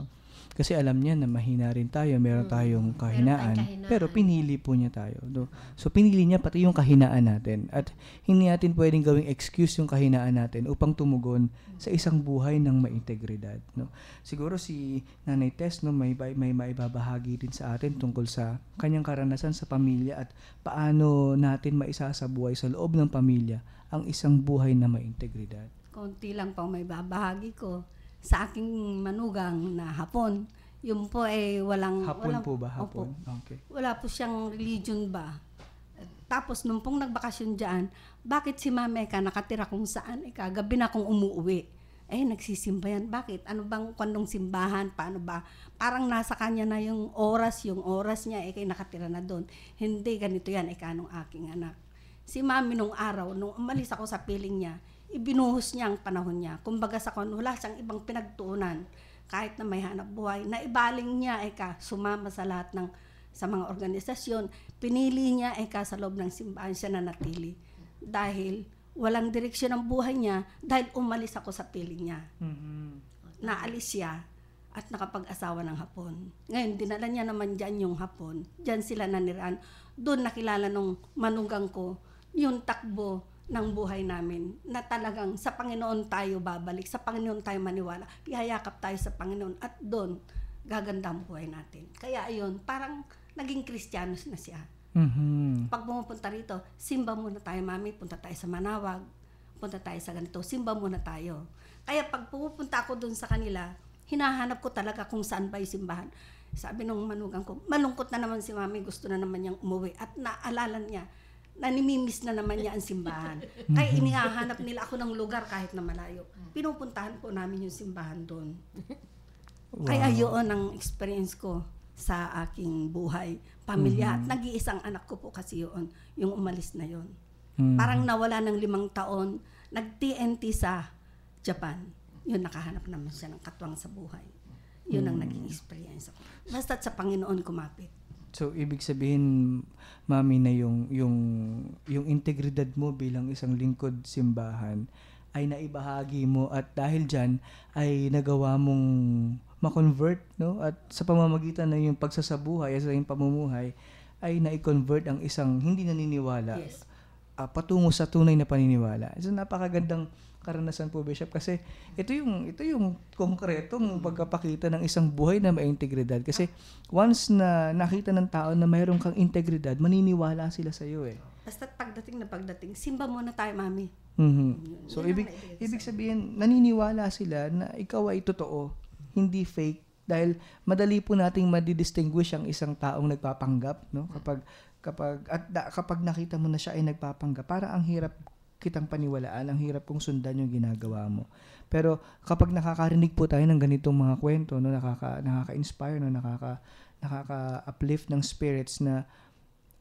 Kasi alam niya na mahina rin tayo, meron tayong kahinaan, pero pinili po niya tayo. No? So pinili niya pati yung kahinaan natin at hindi natin pwedeng gawing excuse yung kahinaan natin upang tumugon sa isang buhay ng maintegridad. No? Siguro si Nanay Tess may maibabahagi din sa atin tungkol sa kanyang karanasan sa pamilya at paano natin maisasabuhay sa loob ng pamilya ang isang buhay na maintegridad. Konti lang pang may babahagi ko. Sa aking manugang na hapon, yun po ay walang... Hapon po ba? Hapon? Okay. Wala po siyang religion ba. Tapos nung pong nagbakasyon dyan, bakit si Mama Eka nakatira kung saan? Gabi na akong umuwi. Nagsisimba yan. Bakit? Ano bang kwandong simbahan? Paano ba? Parang nasa kanya na yung oras niya, nakatira na doon. Hindi, ganito yan, nung aking anak. Si Mami nung araw, nung umalis ako sa piling niya, ibinuhos niya ang panahon niya. Kumbaga sa wala siyang ibang pinagtuunan. Kahit na may hanap buhay, naibaling niya sumama sa lahat sa mga organisasyon. Pinili niya sa loob ng simbahan siya nanatili. Dahil walang direksyon ang buhay niya, dahil umalis ako sa piling niya. Naalis siya at nakapag-asawa ng hapon. Ngayon, dinala niya naman dyan yung hapon. Dyan sila naniraan. Doon nakilala nung manugang ko yung takbo ng buhay namin na talagang sa Panginoon tayo babalik, sa Panginoon tayo maniwala, ihayakap tayo sa Panginoon at doon gaganda ang buhay natin. Kaya ayun, parang naging Kristiyanos na siya. Pag pumupunta rito, simba muna tayo, Mami, punta tayo sa Manawag, punta tayo sa ganito, simba muna tayo. Kaya pag pupunta ako doon sa kanila, hinahanap ko talaga kung saan ba yung simbahan. Sabi nung manugang ko, malungkot na naman si Mami, gusto na naman niyang umuwi at naalala niya, nanimimiss na naman niya ang simbahan. Kaya inihahanap nila ako ng lugar kahit na malayo. Pinupuntahan po namin yung simbahan doon. Wow. Kaya yun ang experience ko sa aking buhay, pamilya. At nag-iisang anak ko po kasi yun, yung umalis na yun. Parang nawala ng 5 taon, nag-TNT sa Japan. Yun, nakahanap naman siya ng katwang sa buhay. Yun ang naging experience ko. Basta't sa Panginoon kumapit. So, ibig sabihin, Mami, na yung integridad mo bilang isang lingkod simbahan ay naibahagi mo at dahil dyan ay nagawa mong ma-convert, no? At sa pamamagitan ng yung pagsasabuhay at sa yung pamumuhay ay na-convert ang isang hindi naniniwala patungo sa tunay na paniniwala. So napakagandang karanasan po, Bishop, kasi ito yung konkretong pagkapakita ng isang buhay na may integridad. Kasi once na nakita ng tao na mayroon kang integridad, maniniwala sila sa iyo eh. Basta pagdating, simba muna tayo, Mami. So ibig sabihin, naniniwala sila na ikaw ay totoo, hindi fake, dahil madali po nating madidistinguish ang isang taong nagpapanggap, no? Kapag nakita mo na siya ay nagpapanggap, para ang hirap kitang paniwalaan, ang hirap kong sundan yung ginagawa mo. Pero kapag nakakarinig po tayo ng ganitong mga kwento, no, nakaka-inspire, no, nakaka-uplift ng spirits na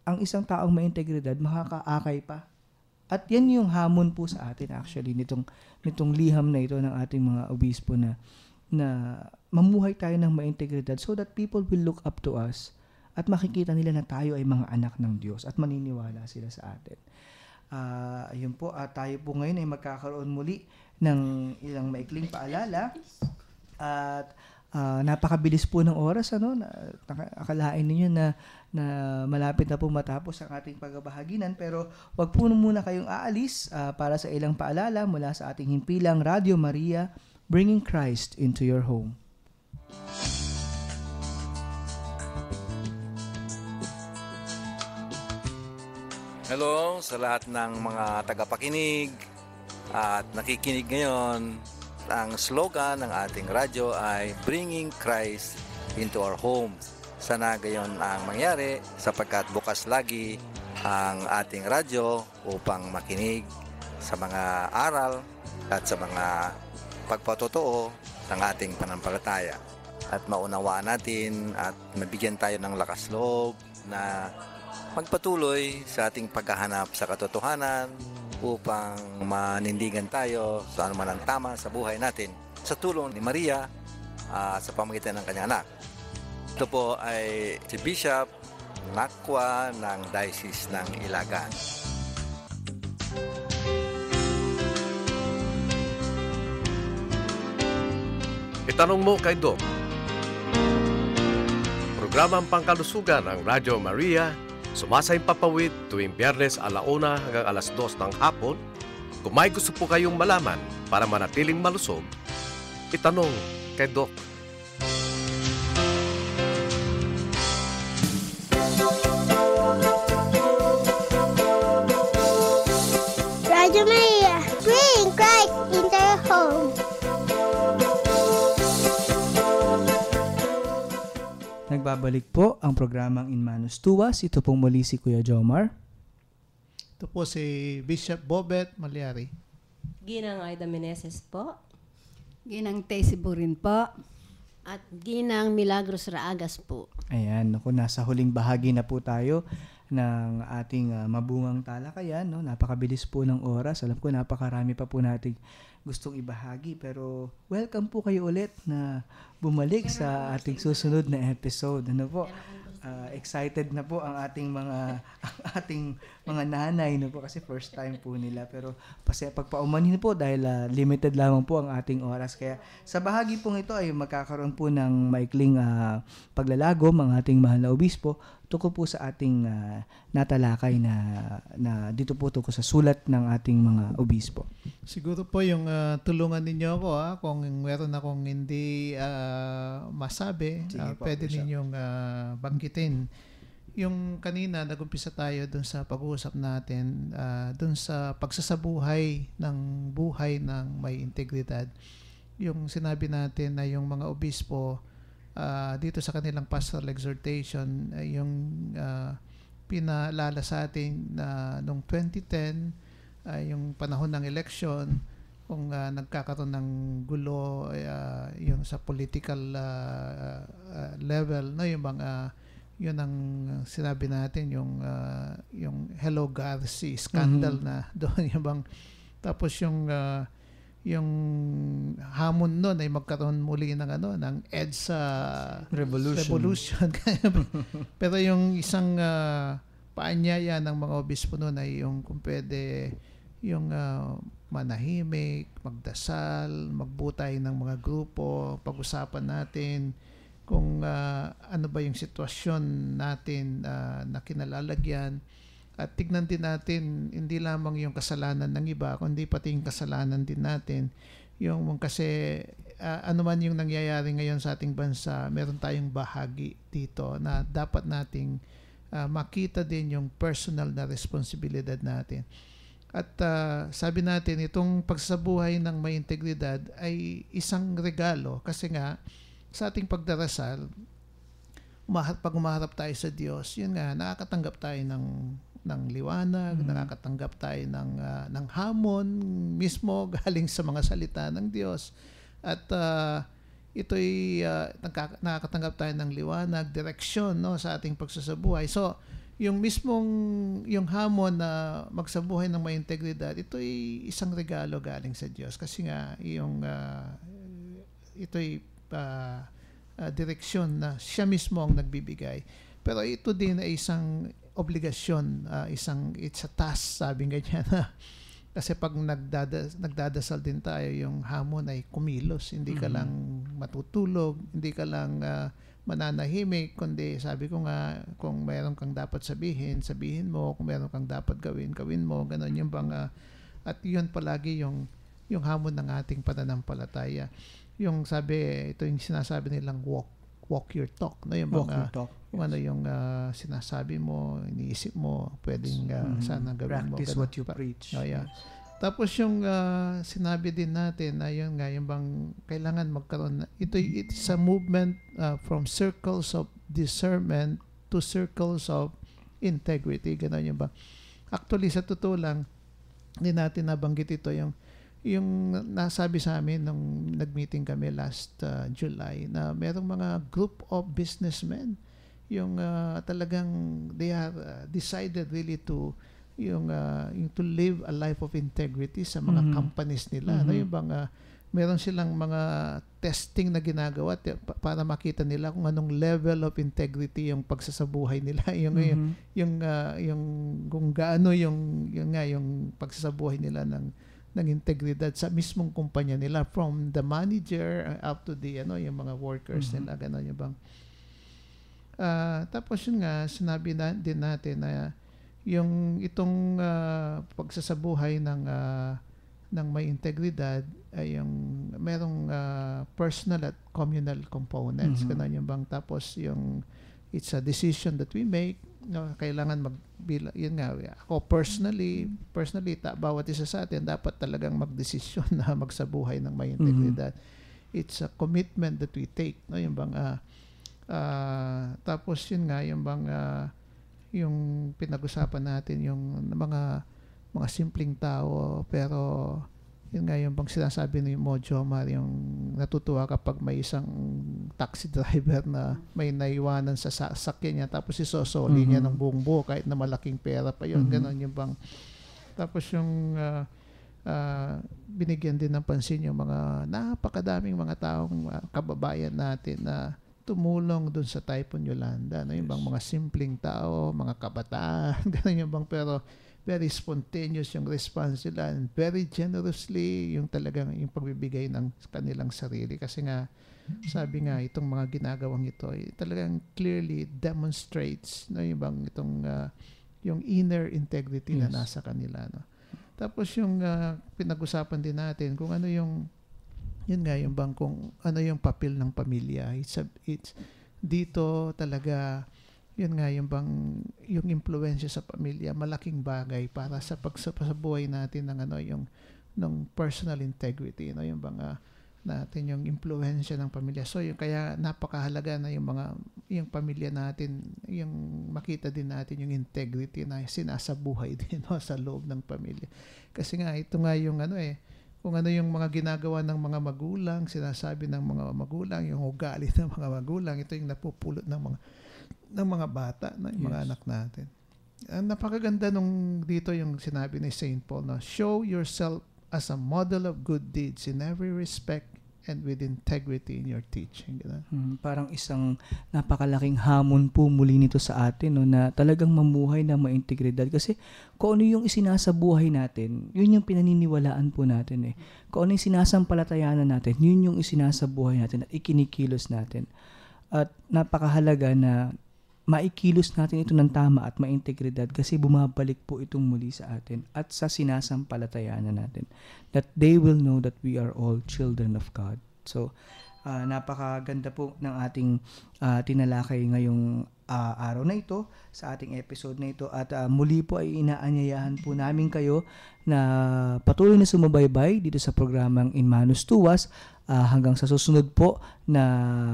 ang isang taong may integridad makakaakay pa. At yan yung hamon po sa atin actually nitong liham na ito ng ating mga obispo na mamuhay tayo ng may integridad so that people will look up to us at makikita nila na tayo ay mga anak ng Diyos at maniniwala sila sa atin. Ayun po, tayo po ngayon ay magkakaroon muli ng ilang maikling paalala at napakabilis po ng oras, ano? Akalain ninyo na malapit na po matapos ang ating pagbabahaginan, pero wag po muna kayong aalis para sa ilang paalala mula sa ating himpilang Radio Maria, bringing Christ into your home. Hello sa lahat ng mga tagapakinig at nakikinig ngayon. Ang slogan ng ating radyo ay Bringing Christ into our homes. Sana gayon ang mangyari sapagkat bukas lagi ang ating radyo upang makinig sa mga aral at sa mga pagpatotoo ng ating panampalataya. At maunawaan natin at mabigyan tayo ng lakas loob na magpatuloy sa ating paghahanap sa katotohanan upang manindigan tayo sa anuman ang tama sa buhay natin sa tulong ni Maria sa pamamagitan ng kanyang anak. Ito po ay si Bishop Nakwa ng Diocese ng Ilagan. Itanong mo kay Doc. Programang pangkalusugan ng Radyo Maria, sumasaimpapawid tuwing Biyernes 1:00 hanggang 2:00 ng hapon. Kung may gusto po kayong malaman para manatiling malusog, itanong kay Doc. Radio Maria, bring Christ into your home. Nagbabalik po ang programang In Manus Tuas. Ito pong muli si Kuya Jomar. Ito po si Bishop Bobet Malyari. Ginang Aida Meneses po. Ginang Tessie Burin po. At Ginang Milagros Raagas po. Ayan, naku, nasa huling bahagi na po tayo ng ating mabungang talakayan. No? Napakabilis po ng oras. Alam ko napakarami pa po nating gustong ibahagi. Pero welcome po kayo ulit na bumalik sa ating susunod na episode. Ano po? Excited na po ang ating mga nanay, no po, kasi first time po nila, pero pagpaumanhin po dahil limited lamang po ang ating oras. Kaya sa bahagi pong ito ay magkakaroon po ng maikling paglalagom ang ating mahal na obispo tungkol po sa ating natalakay na dito po tungkol sa sulat ng ating mga obispo. Siguro po yung tulungan ninyo ako kung meron akong hindi masabi, pwede ninyong banggitin. Yung kanina nag-umpisa tayo dun sa pag-uusap natin dun sa pagsasabuhay ng buhay ng may integridad. Yung sinabi natin na yung mga obispo dito sa kanilang pastoral exhortation, yung pinalala sa atin na noong 2010, yung panahon ng election, kung nagkakaroon ng gulo yung sa political level, no, yung mga yun ang sinabi natin, yung Hello Garci scandal na doon, yung bang, tapos yung hamon noon ay magkaroon muli ng EDSA revolution. Pero yung isang paanyaya ng mga obispo noon ay yung kung pwede yung manahimik, magdasal, magbutay ng mga grupo, pag-usapan natin kung ano ba yung sitwasyon natin na kinalalagyan, At tignan din natin, hindi lamang yung kasalanan ng iba, kundi pati yung kasalanan din natin. Kasi ano man yung nangyayari ngayon sa ating bansa, meron tayong bahagi dito na dapat nating makita din yung personal na responsibilidad natin. At sabi natin, itong pagsabuhay ng may integridad ay isang regalo kasi nga sa ating pagdarasal, pag umaharap tayo sa Diyos, yun nga, nakakatanggap tayo ng liwanag, nakakatanggap tayo ng hamon mismo galing sa mga salita ng Diyos. At ito'y nakakatanggap tayo ng liwanag, direksyon, no, sa ating pagsasabuhay. So, yung hamon na magsabuhay ng may integridad, ito'y isang regalo galing sa Diyos. Kasi nga, ito'y direksyon na siya mismo ang nagbibigay. Pero ito din ay isang obligasyon, it's a task, sabi ganyan. Kasi pag nagdadasal din tayo, yung hamon ay kumilos. Hindi ka lang matutulog, hindi ka lang mananahimik, kundi sabi ko nga, kung mayroon kang dapat sabihin mo, kung mayroon kang dapat gawin mo, ganun yung bang, at yun palagi yung hamon ng ating pananampalataya. Yung ito yung sinasabi nilang walk your talk, no? Yung bang, kung ano yung sinasabi mo, iniisip mo, pwedeng sana gawin mo. Practice what you preach. Yeah. Tapos yung sinabi din natin na yun nga, yung bang kailangan magkaroon, it's a movement from circles of discernment to circles of integrity. Ganun yung bang. Actually, sa totoo lang, hindi natin nabanggit ito, yung nasabi sa amin nung nag-meeting kami last July, na merong mga group of businessmen, yung talagang they are decided really to to live a life of integrity sa mga companies nila. Ano yung bang meron silang mga testing na ginagawa para makita nila kung anong level of integrity yung pagsasabuhay nila, yung kung gaano yung pagsasabuhay nila ng integridad sa mismong kumpanya nila, from the manager up to the yung mga workers nila, gano'n yung bang. Tapos yun nga, sinabi din natin na yung itong pagsasabuhay ng may integridad ay yung merong personal at communal components, ganun yung bang. Tapos it's a decision that we make, no, kailangan yun nga, ako personally bawat isa sa atin dapat talagang magdesisyon na magsabuhay ng may integridad. It's a commitment that we take, no, yung bang tapos yun nga, yung bang yung pinag-usapan natin, yung mga simpleng tao, pero yun nga, yung bang sinasabi ni Mo Jomar, yung natutuwa kapag may isang taxi driver na may naiwanan sa sasakyan niya, tapos isosoli niya ng buong buo kahit na malaking pera pa yun, ganon yung bang. Tapos yung binigyan din ng pansin yung mga napakadaming mga taong kababayan natin na tumulong dun sa Typhoon Yolanda, no? Yung bang mga simpleng tao, mga kabataan, gano'n yung bang, pero very spontaneous yung response nila, and very generously yung talagang yung pagbibigay ng kanilang sarili. Kasi nga, sabi nga, itong mga ginagawang ito, talagang clearly demonstrates, no, yung bang itong yung inner integrity na nasa kanila, no? Tapos yung pinag-usapan din natin kung ano yung yun nga, yung bang kung ano yung papel ng pamilya. It's dito talaga, yun nga, yung bang yung impluwensya sa pamilya, malaking bagay para sa pagsabuhay natin ng ng personal integrity, no, yung bang natin yung impluwensya ng pamilya. So yung kaya napakahalaga na yung pamilya natin, yung makita din natin yung integrity na sinasabuhay din, no, sa loob ng pamilya. Kasi nga ito nga yung kung ano yung mga ginagawa ng mga magulang, sinasabi ng mga magulang, yung ugali ng mga magulang, ito yung napupulot ng mga bata, yung mga anak natin. Napakaganda nung dito yung sinabi ni St. Paul, no? Show yourself as a model of good deeds in every respect and with integrity in your teaching. Parang isang napakalaking hamon po muli nito sa atin, no, na talagang mamuhay na maintegridad. Kasi kung ano yung isinasabuhay natin, yun yung pinaniniwalaan po natin. Kung ano yung sinasampalatayanan natin, yun yung isinasabuhay natin at ikinikilos natin. At napakahalaga na maikilos natin ito ng tama at maintegridad kasi bumabalik po itong muli sa atin at sa sinasampalatayaan natin, that they will know that we are all children of God. So, napakaganda po ng ating tinalakay ngayong araw na ito, sa ating episode na ito, at muli po ay inaanyayahan po namin kayo na patuloy na sumubaybay dito sa programang In Manus Tuas hanggang sa susunod po na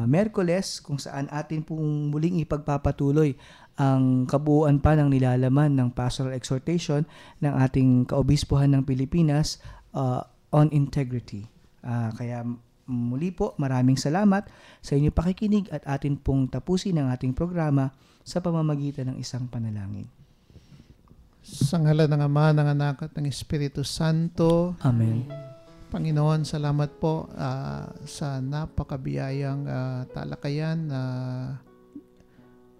Miyerkules, kung saan atin pong muling ipagpapatuloy ang kabuuan pa ng nilalaman ng pastoral exhortation ng ating kaobispuhan ng Pilipinas on integrity. Kaya muli po, maraming salamat sa inyong pakikinig at atin pong tapusin ang ating programa sa pamamagitan ng isang panalangin. Sa ngalan ng Ama, ng Anak at ng Espiritu Santo. Amen. Panginoon, salamat po sa napakabiyayang talakayan na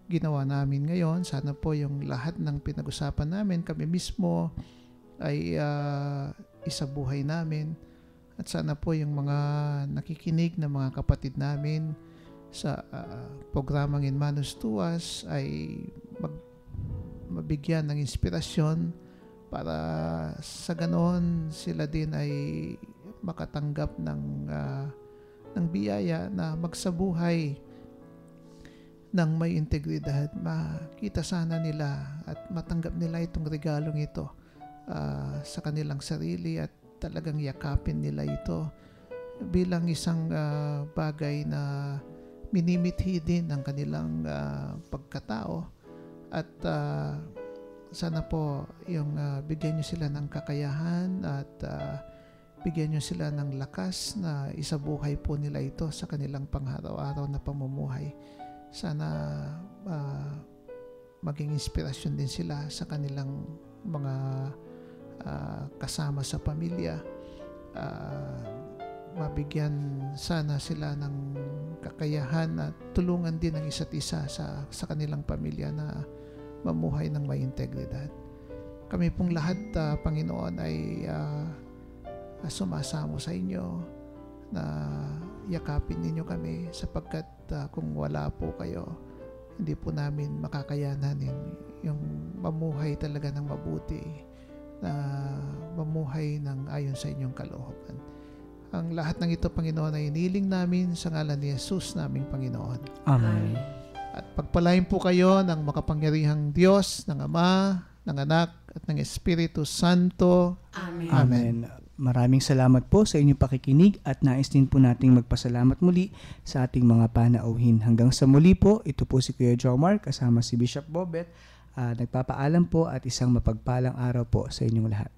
ginawa namin ngayon. Sana po yung lahat ng pinag-usapan namin, kami mismo ay isabuhay namin. At sana po yung mga nakikinig na mga kapatid namin sa programang In Manus Tuas ay mabigyan ng inspirasyon para sa ganoon sila din ay makatanggap ng biyaya na magsabuhay ng may integridad. Makita sana nila at matanggap nila itong regalong ito sa kanilang sarili at talagang yakapin nila ito bilang isang bagay na minimithi din ng kanilang pagkatao. At sana po yung bigyan nyo sila ng kakayahan at bigyan nyo sila ng lakas na isabuhay po nila ito sa kanilang pang-araw-araw na pamumuhay. Sana maging inspirasyon din sila sa kanilang mga kasama sa pamilya. Mabigyan sana sila ng kakayahan at tulungan din ang isa't isa sa kanilang pamilya na mamuhay ng may integridad. Kami pong lahat, Panginoon, ay sumasamo sa inyo na yakapin ninyo kami sapagkat kung wala po kayo, hindi po namin makakayanan yung mamuhay talaga ng mabuti, na mamuhay ng ayon sa inyong kalooban. Ang lahat ng ito, Panginoon, ay iniling namin sa ngalan ni Jesus naming Panginoon. Amen. At pagpalain po kayo ng makapangyarihang Diyos, ng Ama, ng Anak, at ng Espiritu Santo. Amen. Amen. Maraming salamat po sa inyong pakikinig at nais din po nating magpasalamat muli sa ating mga panauhin. Hanggang sa muli po, ito po si Kuya Jomar kasama si Bishop Bobet. Nagpapaalam po at isang mapagpalang araw po sa inyong lahat.